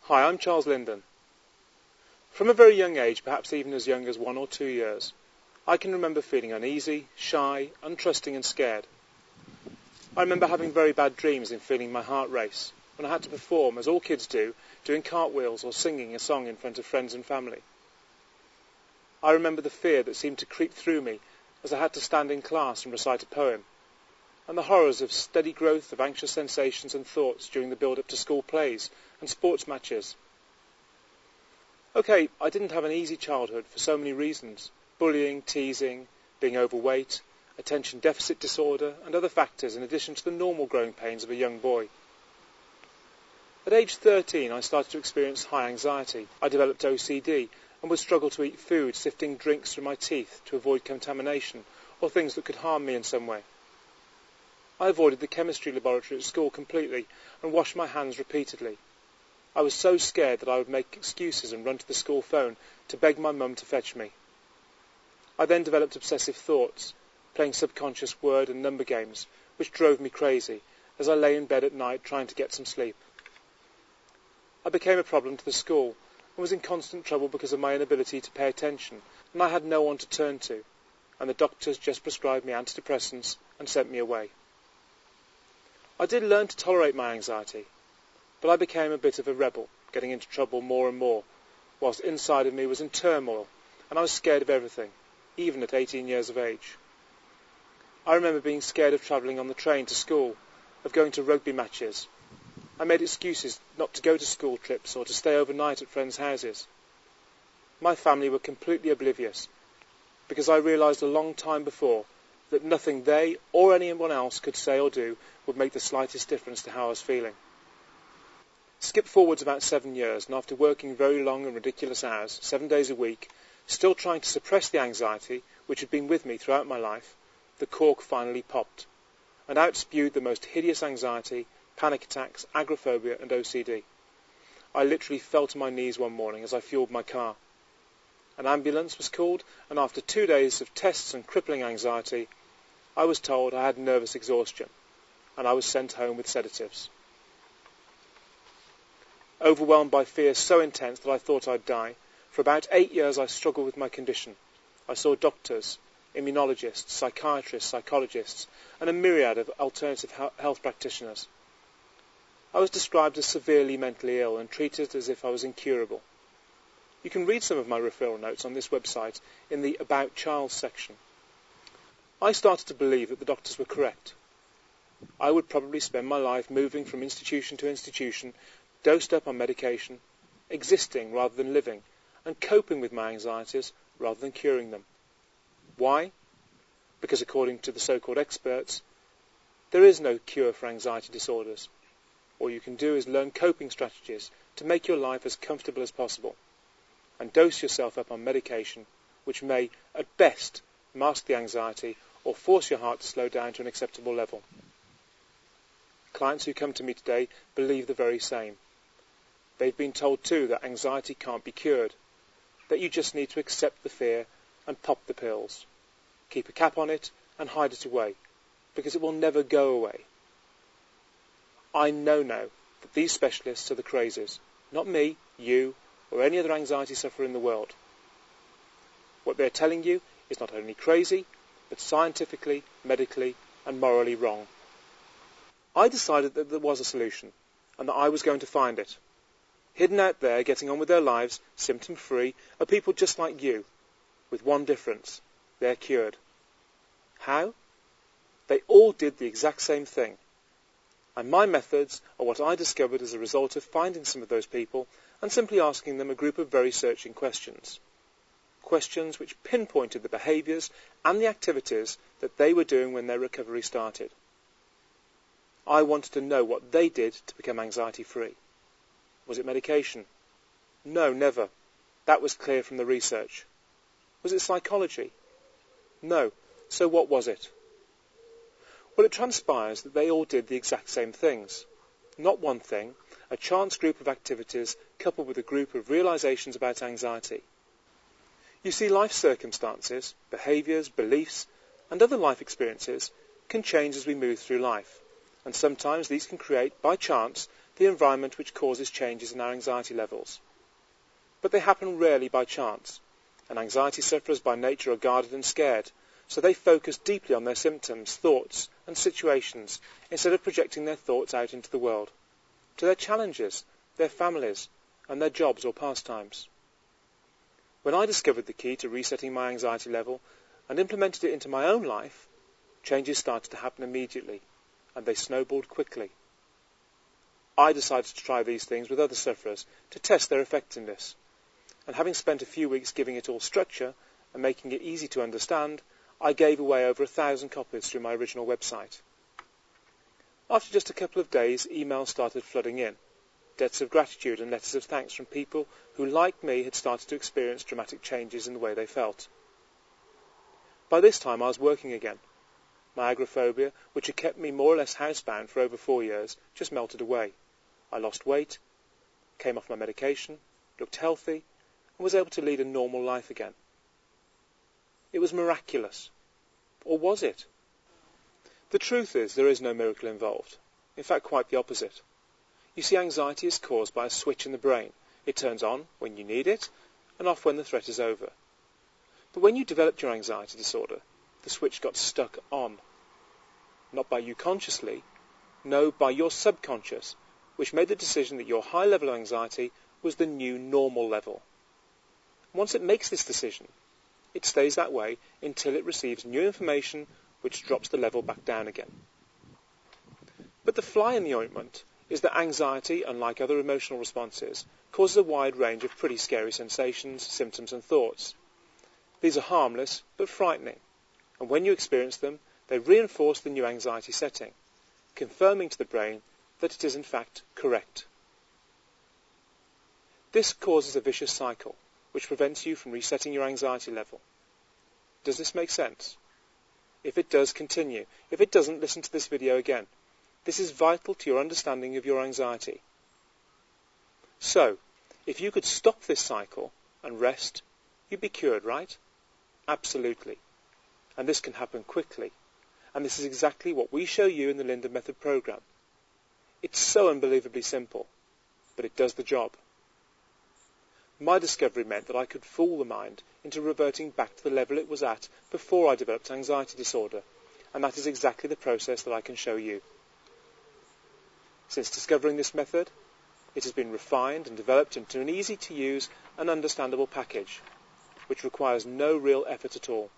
Hi, I'm Charles Linden. From a very young age, perhaps even as young as 1 or 2 years, I can remember feeling uneasy, shy, untrusting and scared. I remember having very bad dreams and feeling my heart race when I had to perform, as all kids do, doing cartwheels or singing a song in front of friends and family. I remember the fear that seemed to creep through me as I had to stand in class and recite a poem, and the horrors of steady growth of anxious sensations and thoughts during the build-up to school plays and sports matches. Okay, I didn't have an easy childhood for so many reasons: bullying, teasing, being overweight, attention deficit disorder, and other factors in addition to the normal growing pains of a young boy. At age 13, I started to experience high anxiety. I developed OCD and would struggle to eat food, sifting drinks through my teeth to avoid contamination or things that could harm me in some way. I avoided the chemistry laboratory at school completely and washed my hands repeatedly. I was so scared that I would make excuses and run to the school phone to beg my mum to fetch me. I then developed obsessive thoughts, playing subconscious word and number games, which drove me crazy as I lay in bed at night trying to get some sleep. I became a problem to the school and was in constant trouble because of my inability to pay attention, and I had no one to turn to, and the doctors just prescribed me antidepressants and sent me away. I did learn to tolerate my anxiety, but I became a bit of a rebel, getting into trouble more and more, whilst inside of me was in turmoil, and I was scared of everything, even at 18 years of age. I remember being scared of travelling on the train to school, of going to rugby matches. I made excuses not to go to school trips or to stay overnight at friends' houses. My family were completely oblivious, because I realised a long time before that nothing they or anyone else could say or do would make the slightest difference to how I was feeling. Skip forwards about 7 years, and after working very long and ridiculous hours, 7 days a week, still trying to suppress the anxiety which had been with me throughout my life, the cork finally popped, and out spewed the most hideous anxiety, panic attacks, agoraphobia and OCD. I literally fell to my knees one morning as I fueled my car. An ambulance was called, and after 2 days of tests and crippling anxiety, I was told I had nervous exhaustion, and I was sent home with sedatives. Overwhelmed by fear so intense that I thought I'd die, for about 8 years I struggled with my condition. I saw doctors, immunologists, psychiatrists, psychologists, and a myriad of alternative health practitioners. I was described as severely mentally ill and treated as if I was incurable. You can read some of my referral notes on this website in the About Charles section. I started to believe that the doctors were correct. I would probably spend my life moving from institution to institution, dosed up on medication, existing rather than living, and coping with my anxieties rather than curing them. Why? Because according to the so-called experts, there is no cure for anxiety disorders. All you can do is learn coping strategies to make your life as comfortable as possible, and dose yourself up on medication which may, at best, mask the anxiety or force your heart to slow down to an acceptable level. Clients who come to me today believe the very same. They've been told too that anxiety can't be cured, that you just need to accept the fear and pop the pills. Keep a cap on it and hide it away, because it will never go away. I know now that these specialists are the crazies, not me, you, or any other anxiety sufferer in the world. What they're telling you is not only crazy, but scientifically, medically, and morally wrong. I decided that there was a solution, and that I was going to find it. Hidden out there, getting on with their lives, symptom-free, are people just like you, with one difference: they're cured. How? They all did the exact same thing. And my methods are what I discovered as a result of finding some of those people and simply asking them a group of very searching questions. Questions which pinpointed the behaviours and the activities that they were doing when their recovery started. I wanted to know what they did to become anxiety-free. Was it medication? No, never. That was clear from the research. Was it psychology? No. So what was it? Well, it transpires that they all did the exact same things. Not one thing, a chance group of activities coupled with a group of realisations about anxiety. You see, life circumstances, behaviours, beliefs, and other life experiences can change as we move through life, and sometimes these can create, by chance, the environment which causes changes in our anxiety levels. But they happen rarely by chance, and anxiety sufferers by nature are guarded and scared, so they focus deeply on their symptoms, thoughts and situations instead of projecting their thoughts out into the world, to their challenges, their families and their jobs or pastimes. When I discovered the key to resetting my anxiety level and implemented it into my own life, changes started to happen immediately, and they snowballed quickly. I decided to try these things with other sufferers to test their effectiveness, and having spent a few weeks giving it all structure and making it easy to understand, I gave away over 1,000 copies through my original website. After just a couple of days, emails started flooding in, debts of gratitude and letters of thanks from people who, like me, had started to experience dramatic changes in the way they felt. By this time I was working again. My agoraphobia, which had kept me more or less housebound for over 4 years, just melted away. I lost weight, came off my medication, looked healthy, and was able to lead a normal life again. It was miraculous. Or was it? The truth is, there is no miracle involved. In fact, quite the opposite. You see, anxiety is caused by a switch in the brain. It turns on when you need it, and off when the threat is over. But when you developed your anxiety disorder, the switch got stuck on. Not by you consciously, no, by your subconscious, which made the decision that your high level of anxiety was the new normal level. Once it makes this decision, it stays that way until it receives new information which drops the level back down again. But the fly in the ointment is that anxiety, unlike other emotional responses, causes a wide range of pretty scary sensations, symptoms and thoughts. These are harmless but frightening, and when you experience them, they reinforce the new anxiety setting, confirming to the brain that it is in fact correct. This causes a vicious cycle, which prevents you from resetting your anxiety level. Does this make sense? If it does, continue. If it doesn't, listen to this video again. This is vital to your understanding of your anxiety. So, if you could stop this cycle and rest, you'd be cured, right? Absolutely. And this can happen quickly. And this is exactly what we show you in the Linden Method program. It's so unbelievably simple, but it does the job. My discovery meant that I could fool the mind into reverting back to the level it was at before I developed anxiety disorder, and that is exactly the process that I can show you. Since discovering this method, it has been refined and developed into an easy-to-use and understandable package, which requires no real effort at all.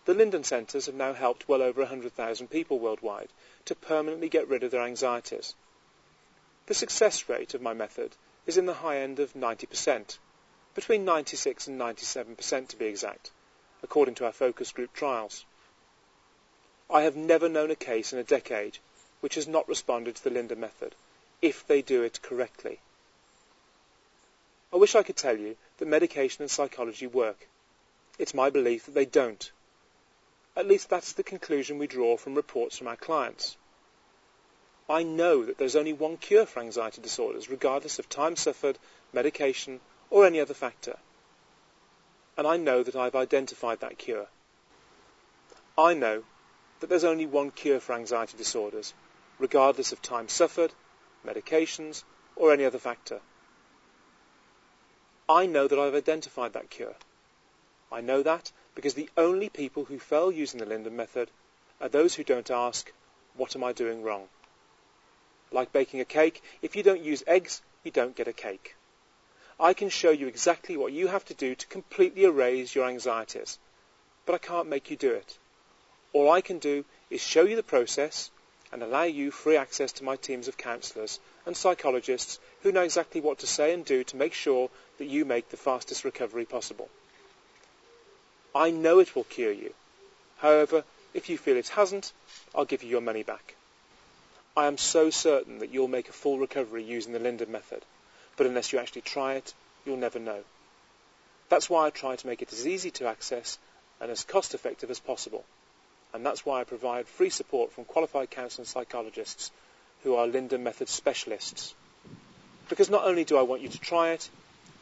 The Linden Centres have now helped well over 100,000 people worldwide to permanently get rid of their anxieties. The success rate of my method is in the high end of 90%, between 96 and 97% to be exact, according to our focus group trials. I have never known a case in a decade which has not responded to the Linden Method, if they do it correctly. I wish I could tell you that medication and psychology work. It's my belief that they don't. At least that's the conclusion we draw from reports from our clients. I know that there's only one cure for anxiety disorders, regardless of time suffered, medication, or any other factor. And I know that I've identified that cure. I know that there's only one cure for anxiety disorders, regardless of time suffered, medications, or any other factor. I know that I've identified that cure. I know that because the only people who fail using the Linden Method are those who don't ask, what am I doing wrong? Like baking a cake, if you don't use eggs, you don't get a cake. I can show you exactly what you have to do to completely erase your anxieties, but I can't make you do it. All I can do is show you the process and allow you free access to my teams of counsellors and psychologists who know exactly what to say and do to make sure that you make the fastest recovery possible. I know it will cure you. However, if you feel it hasn't, I'll give you your money back. I am so certain that you'll make a full recovery using the Linden Method, but unless you actually try it, you'll never know. That's why I try to make it as easy to access and as cost-effective as possible. And that's why I provide free support from qualified counsellors and psychologists who are Linden Method specialists. Because not only do I want you to try it,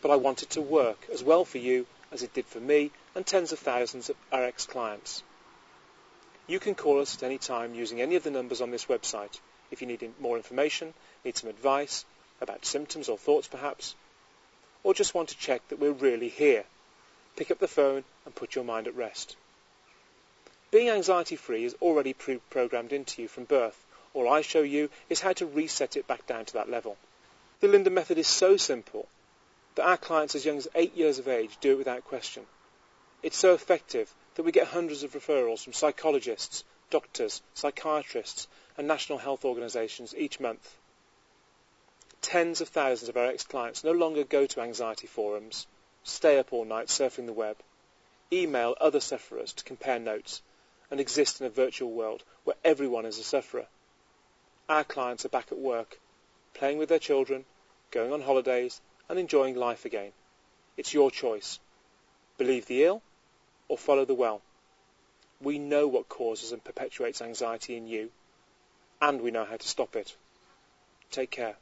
but I want it to work as well for you as it did for me and tens of thousands of our ex-clients. You can call us at any time using any of the numbers on this website if you need more information, need some advice about symptoms or thoughts perhaps, or just want to check that we're really here, pick up the phone and put your mind at rest. Being anxiety-free is already pre-programmed into you from birth. All I show you is how to reset it back down to that level. The Linden Method is so simple that our clients as young as 8 years of age do it without question. It's so effective that we get hundreds of referrals from psychologists, doctors, psychiatrists and national health organisations each month. Tens of thousands of our ex-clients no longer go to anxiety forums, stay up all night surfing the web, email other sufferers to compare notes, and exist in a virtual world where everyone is a sufferer. Our clients are back at work, playing with their children, going on holidays, and enjoying life again. It's your choice. Believe the ill or follow the well. We know what causes and perpetuates anxiety in you, and we know how to stop it. Take care.